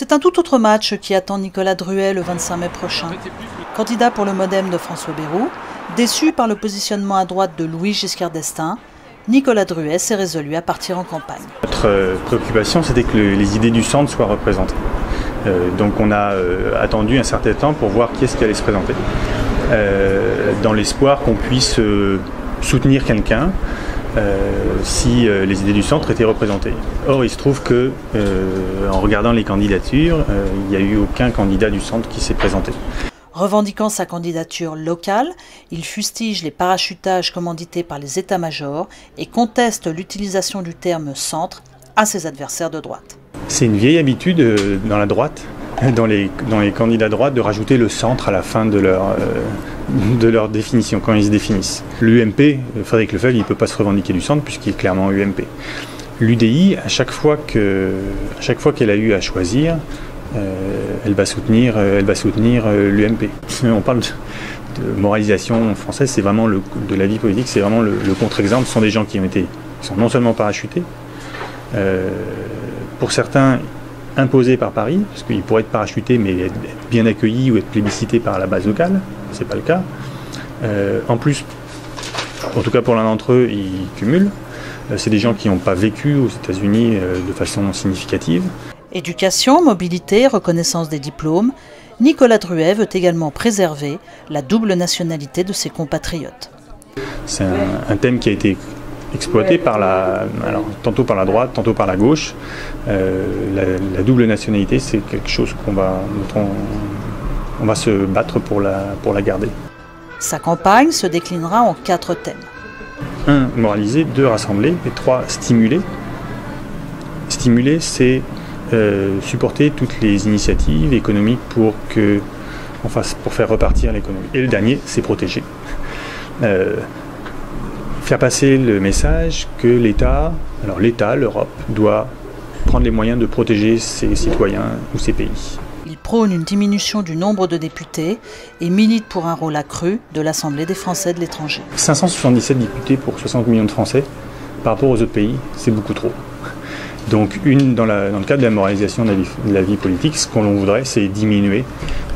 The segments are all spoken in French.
C'est un tout autre match qui attend Nicolas Druet le 25 mai prochain. Candidat pour le MoDem de François Bayrou, déçu par le positionnement à droite de Louis Giscard d'Estaing, Nicolas Druet s'est résolu à partir en campagne. Notre préoccupation, c'était que les idées du centre soient représentées. Donc on a attendu un certain temps pour voir qui est-ce qui allait se présenter, dans l'espoir qu'on puisse soutenir quelqu'un si les idées du centre étaient représentées. Or, il se trouve que, en regardant les candidatures, il n'y a eu aucun candidat du centre qui s'est présenté. Revendiquant sa candidature locale, il fustige les parachutages commandités par les états-majors et conteste l'utilisation du terme « centre » à ses adversaires de droite. C'est une vieille habitude dans la droite, dans les candidats de droite, de rajouter le centre à la fin de leur définition, quand ils se définissent. L'UMP, Frédéric Lefebvre, il ne peut pas se revendiquer du centre puisqu'il est clairement UMP. L'UDI, à chaque fois qu'elle a eu à choisir, elle va soutenir l'UMP. On parle de moralisation française, c'est vraiment de la vie politique, c'est vraiment le contre-exemple. Ce sont des gens qui sont non seulement parachutés, pour certains imposés par Paris, parce qu'ils pourraient être parachutés mais être bien accueillis ou être plébiscités par la base locale, c'est pas le cas. En plus, en tout cas pour l'un d'entre eux, ils cumulent. C'est des gens qui n'ont pas vécu aux États-Unis de façon significative. Éducation, mobilité, reconnaissance des diplômes, Nicolas Druet veut également préserver la double nationalité de ses compatriotes. C'est un thème qui a été exploité tantôt par la droite, tantôt par la gauche. La double nationalité, c'est quelque chose on va se battre pour la garder. Sa campagne se déclinera en 4 thèmes. 1. Moraliser. 2. Rassembler. Et 3. Stimuler. Stimuler, c'est supporter toutes les initiatives économiques pour faire repartir l'économie. Et le dernier, c'est protéger. Faire passer le message que l'État, l'Europe, doit prendre les moyens de protéger ses citoyens ou ses pays. Il prône une diminution du nombre de députés et milite pour un rôle accru de l'Assemblée des Français de l'étranger. 577 députés pour 60 millions de Français, par rapport aux autres pays, c'est beaucoup trop. Donc dans le cadre de la moralisation de la vie politique, ce qu'on voudrait, c'est diminuer.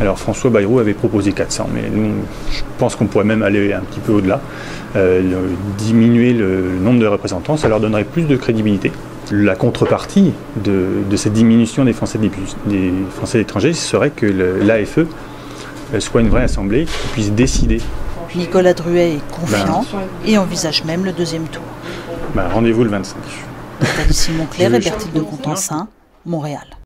Alors François Bayrou avait proposé 400, mais nous, je pense qu'on pourrait même aller un petit peu au-delà. Diminuer le nombre de représentants, ça leur donnerait plus de crédibilité. La contrepartie de cette diminution des Français de l'étranger serait que l'AFE soit une vraie assemblée qui puisse décider. Nicolas Druet est confiant et envisage même le 2e tour. Rendez-vous le 25. Nathalie Simon-Claire et Berthilde Contensin, Montréal.